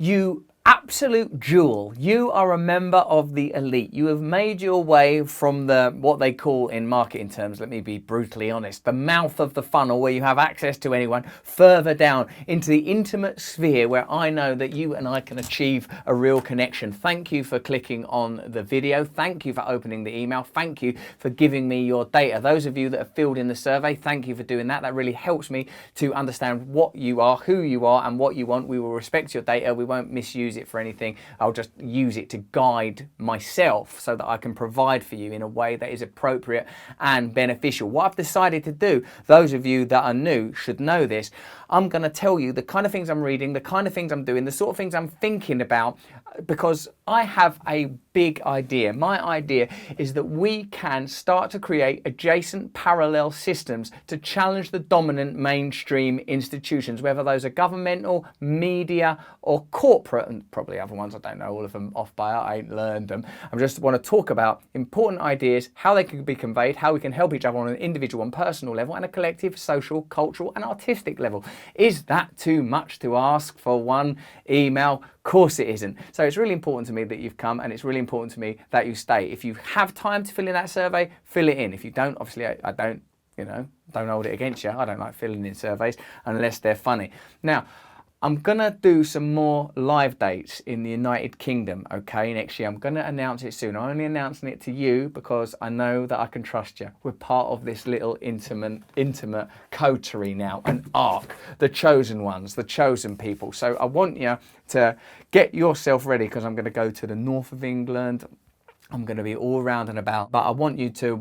You absolute jewel. You are a member of the elite. You have made your way from the, what they call in marketing terms, let me be brutally honest, the mouth of the funnel where you have access to anyone, further down into the intimate sphere where I know that you and I can achieve a real connection. Thank you for clicking on the video. Thank you for opening the email. Thank you for giving me your data. Those of you that have filled in the survey, thank you for doing that. That really helps me to understand what you are, who you are, and what you want. We will respect your data. We won't misuse it for anything. I'll just use it to guide myself so that I can provide for you in a way that is appropriate and beneficial. What I've decided to do, those of you that are new should know this, I'm going to tell you the kind of things I'm reading, the kind of things I'm doing, the sort of things I'm thinking about, because I have a big idea. My idea is that we can start to create adjacent parallel systems to challenge the dominant mainstream institutions, whether those are governmental, media, or corporate, and probably other ones. I don't know all of them off by heart. I ain't learned them. I just want to talk about important ideas, how they can be conveyed, how we can help each other on an individual and personal level, and a collective, social, cultural, and artistic level. Is that too much to ask for one email? Of course it isn't. So it's really important to me that you've come, and it's really important to me that you stay. If you have time to fill in that survey, fill it in. If you don't, obviously I don't, don't hold it against you. I don't like filling in surveys unless they're funny. Now, I'm gonna do some more live dates in the United Kingdom, okay, next year. I'm gonna announce it soon. I'm only announcing it to you because I know that I can trust you. We're part of this little intimate coterie now, an ark, the chosen ones, the chosen people. So I want you to get yourself ready, because I'm gonna go to the north of England. I'm going to be all around and about, but I want you to,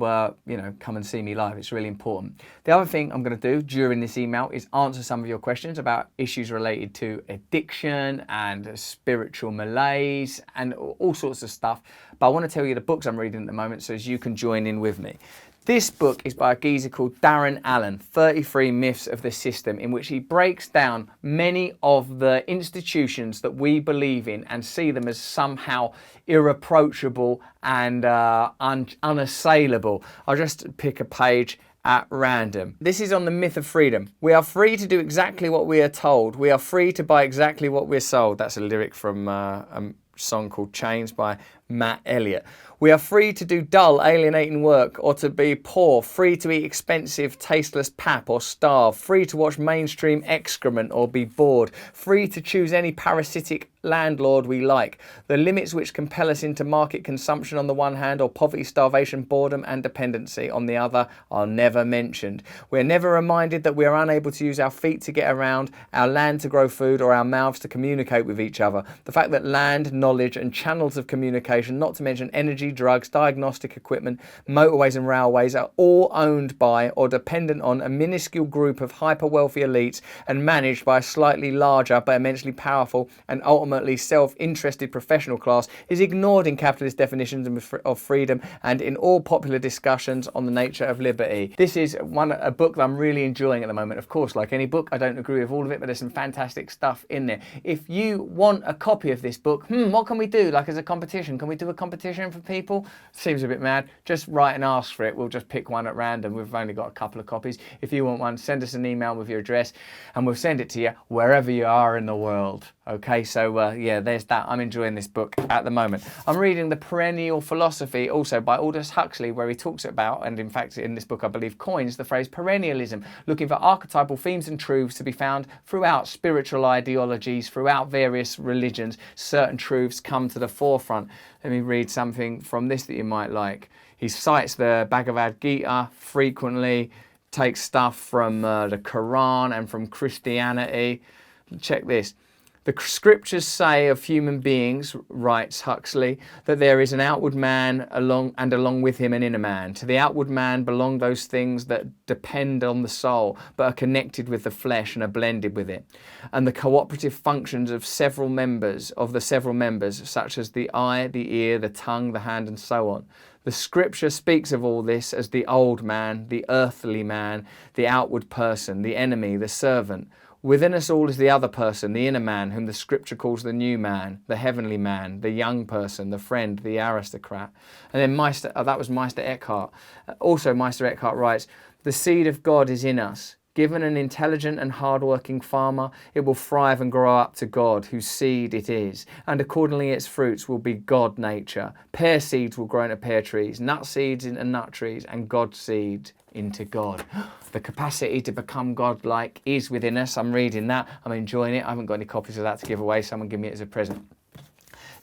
come and see me live. It's really important. The other thing I'm going to do during this email is answer some of your questions about issues related to addiction and spiritual malaise and all sorts of stuff. But I want to tell you the books I'm reading at the moment so as you can join in with me. This book is by a geezer called Darren Allen, 33 Myths of the System, in which he breaks down many of the institutions that we believe in and see them as somehow irreproachable and unassailable. I'll just pick a page at random. This is on the myth of freedom. We are free to do exactly what we are told. We are free to buy exactly what we're sold. That's a lyric from a song called Chains by Matt Elliott. We are free to do dull, alienating work, or to be poor, free to eat expensive, tasteless pap or starve, free to watch mainstream excrement or be bored, free to choose any parasitic landlord we like. The limits which compel us into market consumption on the one hand, or poverty, starvation, boredom and dependency on the other, are never mentioned. We are never reminded that we are unable to use our feet to get around, our land to grow food, or our mouths to communicate with each other. The fact that land, knowledge and channels of communication, not to mention energy, drugs, diagnostic equipment, motorways and railways, are all owned by or dependent on a minuscule group of hyper-wealthy elites and managed by a slightly larger but immensely powerful and ultimately self-interested professional class is ignored in capitalist definitions of freedom and in all popular discussions on the nature of liberty. This is a book that I'm really enjoying at the moment. Of course, like any book, I don't agree with all of it, but there's some fantastic stuff in there. If you want a copy of this book, what can we do? Like as a competition? Can we do a competition for people? Seems a bit mad. Just write and ask for it. We'll just pick one at random. We've only got a couple of copies. If you want one, send us an email with your address and we'll send it to you wherever you are in the world. Okay, so yeah, there's that. I'm enjoying this book at the moment. I'm reading The Perennial Philosophy, also by Aldous Huxley, where he talks about, and in fact in this book I believe coins, the phrase perennialism, looking for archetypal themes and truths to be found throughout spiritual ideologies, throughout various religions. Certain truths come to the forefront. Let me read something from this that you might like. He cites the Bhagavad Gita frequently, takes stuff from the Quran and from Christianity. Check this. The scriptures say of human beings, writes Huxley, that there is an outward man along with him an inner man. To the outward man belong those things that depend on the soul, but are connected with the flesh and are blended with it. And the cooperative functions of the several members, such as the eye, the ear, the tongue, the hand, and so on. The scripture speaks of all this as the old man, the earthly man, the outward person, the enemy, the servant. Within us all is the other person, the inner man, whom the scripture calls the new man, the heavenly man, the young person, the friend, the aristocrat. And then that was Meister Eckhart. Also Meister Eckhart writes, the seed of God is in us. Given an intelligent and hard-working farmer, it will thrive and grow up to God, whose seed it is, and accordingly its fruits will be God nature. Pear seeds will grow into pear trees, nut seeds into nut trees, and God seed into God. The capacity to become God-like is within us. I'm reading that. I'm enjoying it. I haven't got any copies of that to give away. Someone give me it as a present.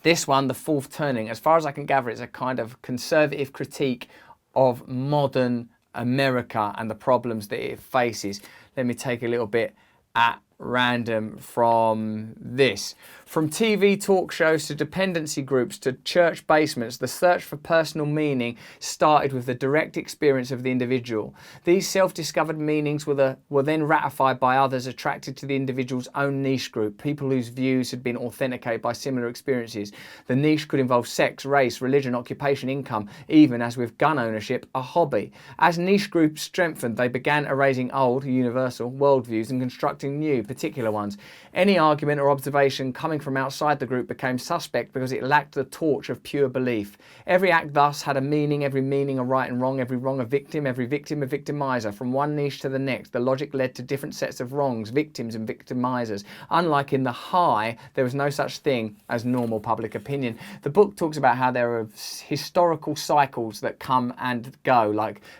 This one, The Fourth Turning, as far as I can gather, it's a kind of conservative critique of modern America and the problems that it faces. Let me take a little bit at random from this. From TV talk shows to dependency groups to church basements, the search for personal meaning started with the direct experience of the individual. These self-discovered meanings were then ratified by others attracted to the individual's own niche group, people whose views had been authenticated by similar experiences. The niche could involve sex, race, religion, occupation, income, even, as with gun ownership, a hobby. As niche groups strengthened, they began erasing old, universal worldviews and constructing new, particular ones. Any argument or observation coming from outside the group became suspect because it lacked the torch of pure belief. Every act thus had a meaning, every meaning a right and wrong, every wrong a victim, every victim a victimizer. From one niche to the next, the logic led to different sets of wrongs, victims and victimizers. Unlike in the high, there was no such thing as normal public opinion. The book talks about how there are historical cycles that come and go,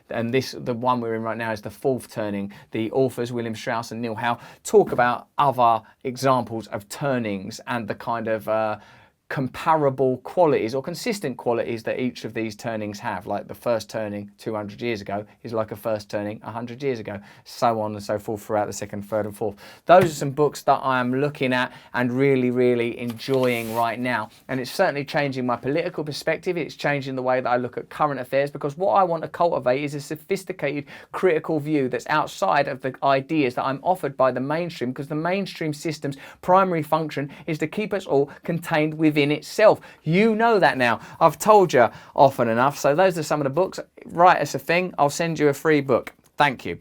and the one we're in right now is The Fourth Turning. The authors, William Strauss and Neil Howe, talk about other examples of turnings and the kind of comparable qualities or consistent qualities that each of these turnings have. Like the first turning 200 years ago is like a first turning 100 years ago, so on and so forth throughout the second, third and fourth. Those are some books that I am looking at and really enjoying right now, and it's certainly changing my political perspective. It's changing the way that I look at current affairs, because what I want to cultivate is a sophisticated critical view that's outside of the ideas that I'm offered by the mainstream, because the mainstream system's primary function is to keep us all contained within itself. You know that now. I've told you often enough. So those are some of the books. Write us a thing. I'll send you a free book. Thank you.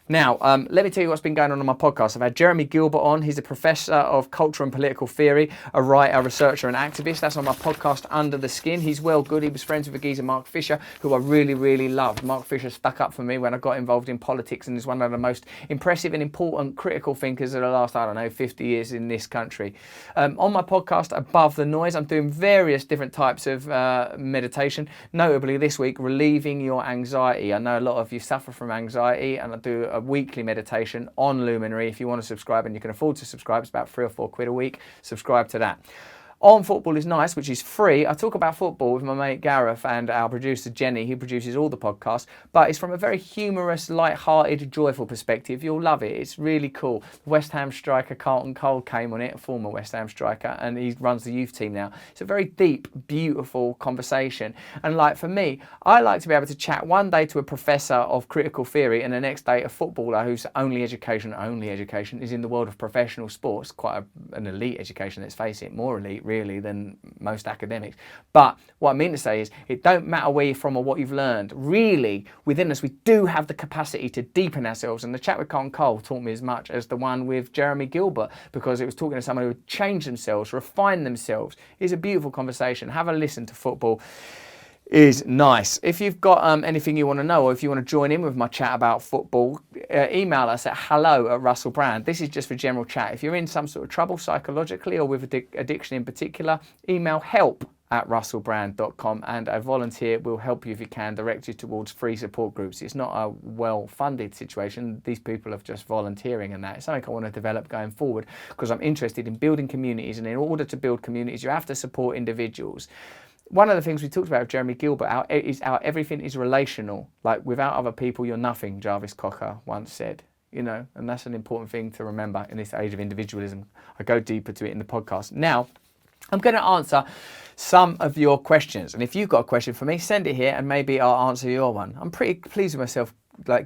Now, let me tell you what's been going on my podcast. I've had Jeremy Gilbert on. He's a professor of culture and political theory, a writer, researcher and activist. That's on my podcast, Under the Skin. He's well good. He was friends with a geezer, Mark Fisher, who I really loved. Mark Fisher stuck up for me when I got involved in politics and is one of the most impressive and important critical thinkers of the last, 50 years in this country. On my podcast, Above the Noise, I'm doing various different types of meditation, notably this week, relieving your anxiety. I know a lot of you suffer from anxiety, and I do a weekly meditation on Luminary. If you want to subscribe and you can afford to subscribe, it's about £3 or £4 a week. Subscribe to that. On Football is Nice, which is free, I talk about football with my mate Gareth and our producer Jenny, who produces all the podcasts, but it's from a very humorous, light-hearted, joyful perspective. You'll love it. It's really cool. West Ham striker Carlton Cole came on it, a former West Ham striker, and he runs the youth team now. It's a very deep, beautiful conversation. And for me, I like to be able to chat one day to a professor of critical theory and the next day a footballer whose only education is in the world of professional sports. Quite an elite education, let's face it, more elite really than most academics. But what I mean to say is, it don't matter where you're from or what you've learned. Really, within us, we do have the capacity to deepen ourselves. And the chat with Carlton Cole taught me as much as the one with Jeremy Gilbert, because it was talking to someone who would change themselves, refine themselves. It's a beautiful conversation. Have a listen to Football is Nice. If you've got anything you want to know, or if you want to join in with my chat about football, email us at hello@russellbrand. This is just for general chat. If you're in some sort of trouble psychologically or with addiction in particular, email help@russellbrand.com and a volunteer will help you if you can, direct you towards free support groups. It's not a well-funded situation. These people are just volunteering, and that. It's something I want to develop going forward, because I'm interested in building communities, and in order to build communities, you have to support individuals. One of the things we talked about with Jeremy Gilbert is how everything is relational. Without other people, you're nothing, Jarvis Cocker once said. And that's an important thing to remember in this age of individualism. I go deeper to it in the podcast. Now, I'm going to answer some of your questions. And if you've got a question for me, send it here and maybe I'll answer your one. I'm pretty pleased with myself,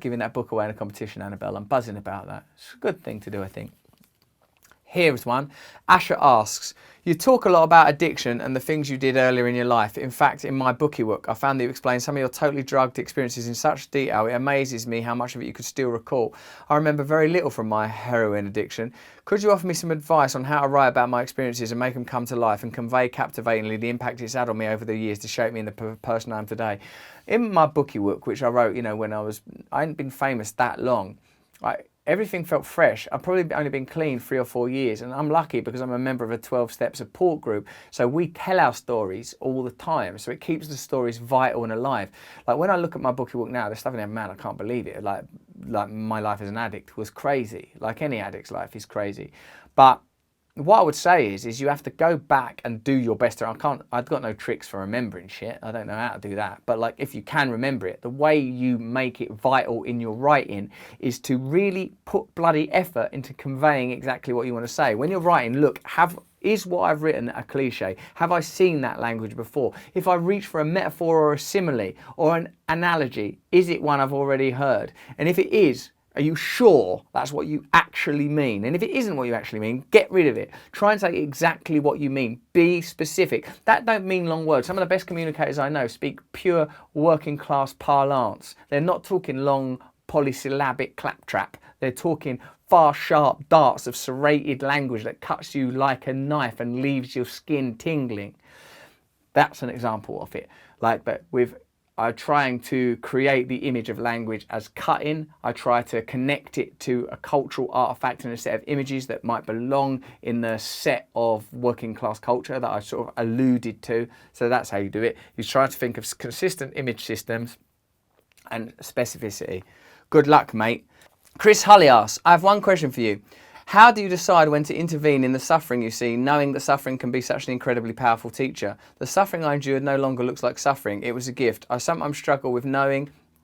giving that book away in a competition, Annabelle. I'm buzzing about that. It's a good thing to do, I think. Here's one. Asher asks, you talk a lot about addiction and the things you did earlier in your life. In fact, in my bookie book, I found that you explain some of your totally drugged experiences in such detail. It amazes me how much of it you could still recall. I remember very little from my heroin addiction. Could you offer me some advice on how to write about my experiences and make them come to life and convey captivatingly the impact it's had on me over the years to shape me in the person I am today? In my bookie book, which I wrote, when I hadn't been famous that long, everything felt fresh. I've probably only been clean 3 or 4 years, and I'm lucky because I'm a member of a 12-step support group. So we tell our stories all the time. So it keeps the stories vital and alive. Like when I look at my bookie book now, there's stuff in there, man, I can't believe it. Like my life as an addict was crazy. Like any addict's life is crazy. But what I would say is you have to go back and do your best. I've got no tricks for remembering shit. I don't know how to do that. But like, if you can remember it, the way you make it vital in your writing is to really put bloody effort into conveying exactly what you want to say. When you're writing, look, is what I've written a cliche? Have I seen that language before? If I reach for a metaphor or a simile or an analogy, is it one I've already heard? And if it is, are you sure that's what you actually mean? And if it isn't what you actually mean, get rid of it. Try and say exactly what you mean. Be specific. That don't mean long words. Some of the best communicators I know speak pure working class parlance. They're not talking long polysyllabic claptrap. They're talking fast, sharp darts of serrated language that cuts you like a knife and leaves your skin tingling. That's an example of it. Like, but with trying to create the image of language as cutting. I try to connect it to a cultural artifact and a set of images that might belong in the set of working class culture that I sort of alluded to. So that's how you do it. You try to think of consistent image systems and specificity. Good luck, mate. Chris Hully asks, I have one question for you. How do you decide when to intervene in the suffering you see, knowing that suffering can be such an incredibly powerful teacher? The suffering I endured no longer looks like suffering. It was a gift. I sometimes struggle with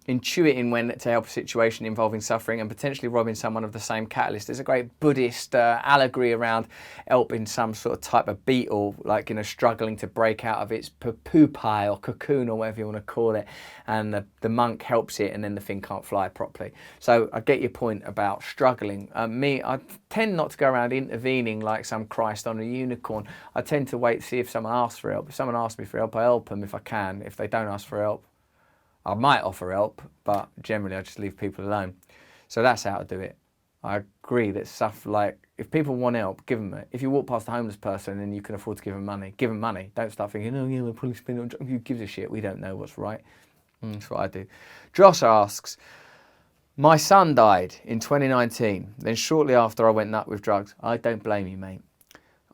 intuiting when to help a situation involving suffering and potentially robbing someone of the same catalyst. There's a great Buddhist allegory around helping some sort of type of beetle, like, you know, struggling to break out of its pupae or cocoon or whatever you want to call it. And the monk helps it and then the thing can't fly properly. So I get your point about struggling. I tend not to go around intervening like some Christ on a unicorn. I tend to wait to see if someone asks for help. If someone asks me for help, I help them if I can. If they don't ask for help, I might offer help, but generally I just leave people alone. So that's how to do it. I agree that stuff like, if people want help, give them it. If you walk past a homeless person and you can afford to give them money, give them money. Don't start thinking, oh yeah, we'll probably spend it on, who gives a shit? We don't know what's right. That's what I do. Josh asks, my son died in 2019. Then shortly after I went nut with drugs. I don't blame you, mate.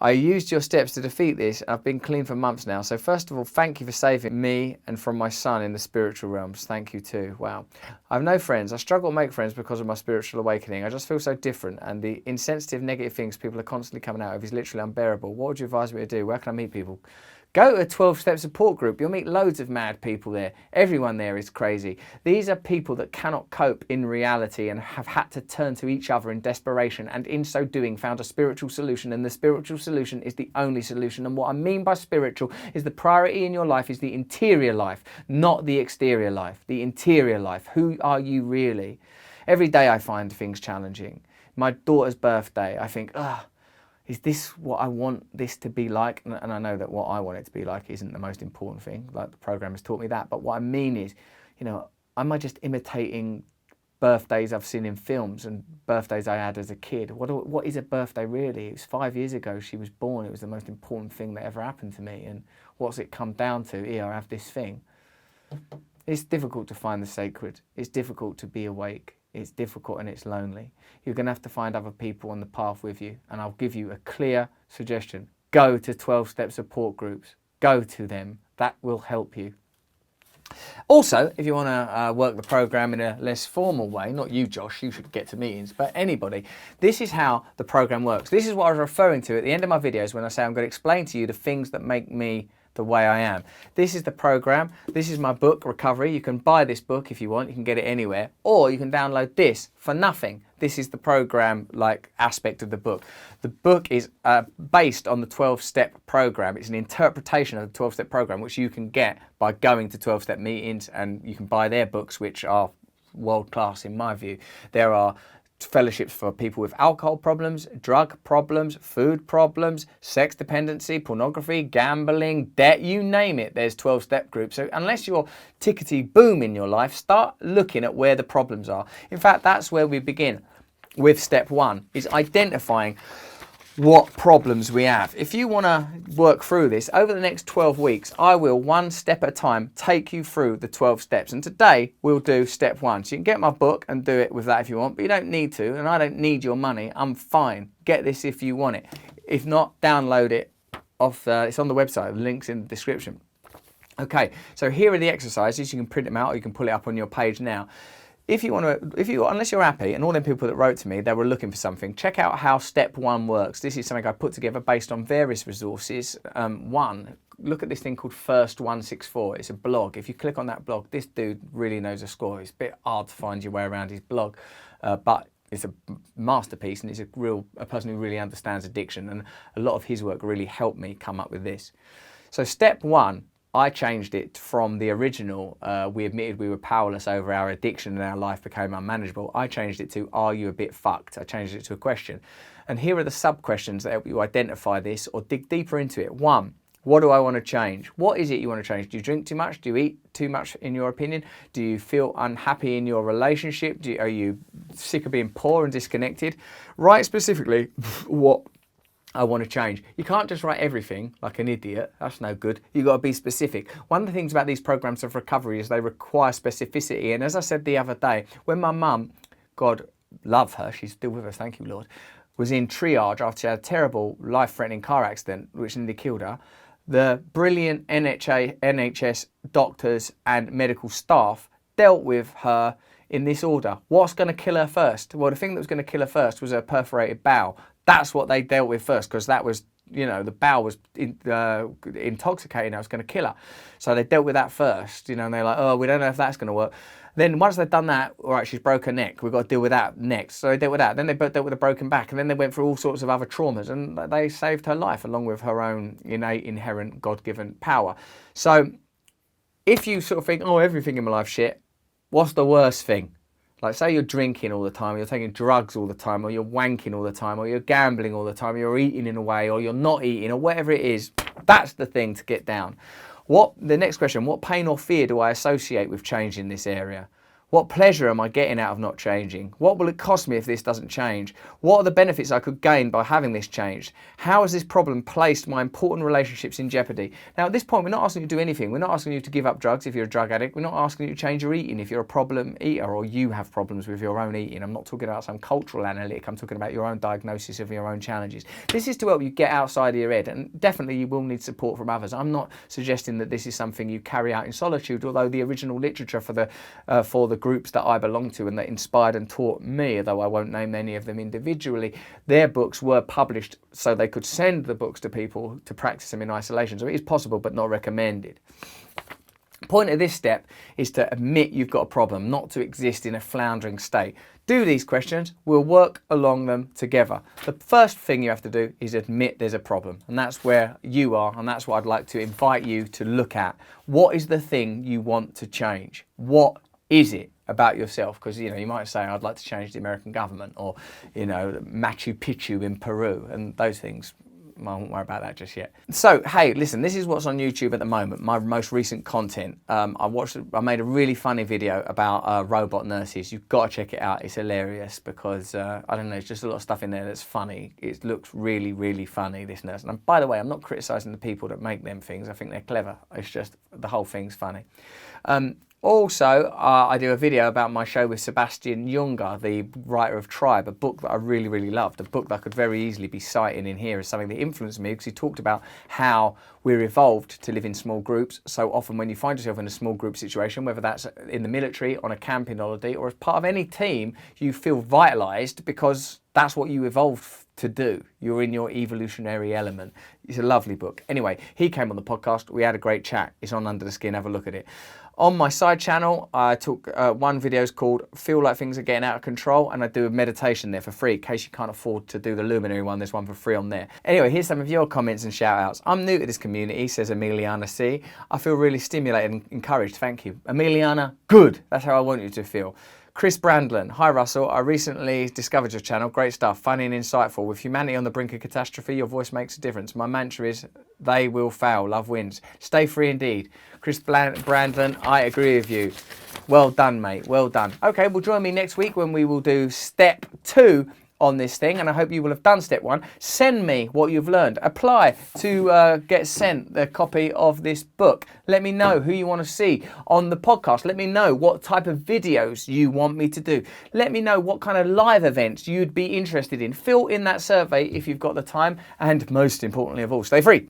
I used your steps to defeat this. I've been clean for months now. So first of all, thank you for saving me and from my son in the spiritual realms. Thank you too. Wow. I have no friends. I struggle to make friends because of my spiritual awakening. I just feel so different, and the insensitive negative things people are constantly coming out of is literally unbearable. What would you advise me to do? Where can I meet people? Go to a 12-step support group. You'll meet loads of mad people there. Everyone there is crazy. These are people that cannot cope in reality and have had to turn to each other in desperation, and in so doing found a spiritual solution, and the spiritual solution is the only solution. And what I mean by spiritual is the priority in your life is the interior life, not the exterior life. The interior life. Who are you really? Every day I find things challenging. My daughter's birthday, I think, is this what I want this to be like? And I know that what I want it to be like isn't the most important thing. Like, the program has taught me that. But what I mean is, you know, am I just imitating birthdays I've seen in films and birthdays I had as a kid? What is a birthday really? It was 5 years ago she was born. It was the most important thing that ever happened to me. And what's it come down to? Here, I have this thing. It's difficult to find the sacred. It's difficult to be awake. It's difficult and it's lonely. You're going to have to find other people on the path with you. And I'll give you a clear suggestion. Go to 12-step support groups. Go to them. That will help you. Also, if you want to work the program in a less formal way, not you, Josh, you should get to meetings, but anybody, this is how the program works. This is what I was referring to at the end of my videos when I say I'm going to explain to you the things that make me the way I am. This is the program. This is my book, Recovery. You can buy this book if you want. You can get it anywhere, or you can download this for nothing. This is the program like aspect of the book. The book is based on the 12-step program. It's an interpretation of the 12-step program, which you can get by going to 12-step meetings, and you can buy their books, which are world-class in my view. There are fellowships for people with alcohol problems, drug problems, food problems, sex dependency, pornography, gambling, debt, you name it. There's 12-step groups. So unless you're tickety boom in your life, start looking at where the problems are. In fact, that's where we begin with step one, is identifying what problems we have. If you want to work through this over the next 12 weeks, I will, one step at a time, take you through the 12 steps. And today we'll do step 1. So you can get my book and do it with that if you want, but you don't need to, and I don't need your money. I'm fine. Get this if you want it. If not, download it off. It's on the website. The link's in the description. Okay, so here are the exercises. You can print them out or you can pull it up on your page now. If you want to, unless you're happy, and all them people that wrote to me, they were looking for something, check out how step 1 works. This is something I put together based on various resources. One, look at this thing called First 164. It's a blog. If you click on that blog, this dude really knows a score. It's a bit hard to find your way around his blog, but it's a masterpiece, and it's a person who really understands addiction, and a lot of his work really helped me come up with this. So step 1, I changed it from the original, we admitted we were powerless over our addiction and our life became unmanageable. I changed it to, are you a bit fucked? I changed it to a question. And here are the sub-questions that help you identify this or dig deeper into it. 1, what do I want to change? What is it you want to change? Do you drink too much? Do you eat too much, in your opinion? Do you feel unhappy in your relationship? Are you sick of being poor and disconnected? Write specifically what I want to change. You can't just write everything like an idiot. That's no good. You've got to be specific. One of the things about these programs of recovery is they require specificity. And as I said the other day, when my mum, God love her, she's still with us, thank you, Lord, was in triage after she had a terrible life-threatening car accident which nearly killed her, the brilliant NHS doctors and medical staff dealt with her in this order. What's going to kill her first? Well, the thing that was going to kill her first was her perforated bowel. That's what they dealt with first, because that was, you know, the bowel was intoxicating. That was going to kill her. So they dealt with that first, you know, and they're like, oh, we don't know if that's going to work. Then once they've done that, all right, she's broke her neck. We've got to deal with that next. So they dealt with that. Then they dealt with a broken back. And then they went through all sorts of other traumas. And they saved her life along with her own innate, inherent, God-given power. So if you sort of think, oh, everything in my life's shit, what's the worst thing? Like, say you're drinking all the time, you're taking drugs all the time, or you're wanking all the time, or you're gambling all the time, you're eating in a way, or you're not eating, or whatever it is. That's the thing to get down. The next question, what pain or fear do I associate with change in this area? What pleasure am I getting out of not changing? What will it cost me if this doesn't change? What are the benefits I could gain by having this changed? How has this problem placed my important relationships in jeopardy? Now, at this point, we're not asking you to do anything. We're not asking you to give up drugs if you're a drug addict. We're not asking you to change your eating if you're a problem eater or you have problems with your own eating. I'm not talking about some cultural analytic. I'm talking about your own diagnosis of your own challenges. This is to help you get outside of your head, and definitely you will need support from others. I'm not suggesting that this is something you carry out in solitude, although the original literature for the groups that I belong to and that inspired and taught me, though I won't name any of them individually, their books were published so they could send the books to people to practice them in isolation. So it is possible but not recommended. Point of this step is to admit you've got a problem, not to exist in a floundering state. Do these questions, we'll work along them together. The first thing you have to do is admit there's a problem, and that's where you are, and that's what I'd like to invite you to look at. What is the thing you want to change? What is it about yourself? Because, you know, you might say, I'd like to change the American government, or, you know, Machu Picchu in Peru, and those things. I won't worry about that just yet. So, hey, listen, this is what's on YouTube at the moment, my most recent content. I made a really funny video about robot nurses. You've got to check it out. It's hilarious because, I don't know, it's just a lot of stuff in there that's funny. It looks really, really funny, this nurse. And by the way, I'm not criticising the people that make them things. I think they're clever. It's just the whole thing's funny. Also, I do a video about my show with Sebastian Junger, the writer of Tribe, a book that I really, really loved, a book that I could very easily be citing in here as something that influenced me, because he talked about how we're evolved to live in small groups. So often when you find yourself in a small group situation, whether that's in the military, on a camping holiday, or as part of any team, you feel vitalised because that's what you evolved to do. You're in your evolutionary element. It's a lovely book. Anyway, he came on the podcast. We had a great chat. It's on Under the Skin. Have a look at it. On my side channel, I took one video called Feel Like Things Are Getting Out of Control, and I do a meditation there for free. In case you can't afford to do the Luminary one, there's one for free on there. Anyway, here's some of your comments and shout outs. I'm new to this community, says Emiliana C. I feel really stimulated and encouraged. Thank you. Emiliana, good. That's how I want you to feel. Chris Brandlin, hi Russell, I recently discovered your channel, great stuff, funny and insightful. With humanity on the brink of catastrophe, your voice makes a difference. My mantra is, they will fail, love wins. Stay free indeed. Chris Brandlin, I agree with you. Well done, mate, well done. Okay, well join me next week when we will do step 2 on this thing, and I hope you will have done step 1. Send me what you've learned. Apply to get sent the copy of this book. Let me know who you want to see on the podcast. Let me know what type of videos you want me to do. Let me know what kind of live events you'd be interested in. Fill in that survey if you've got the time, and most importantly of all, stay free.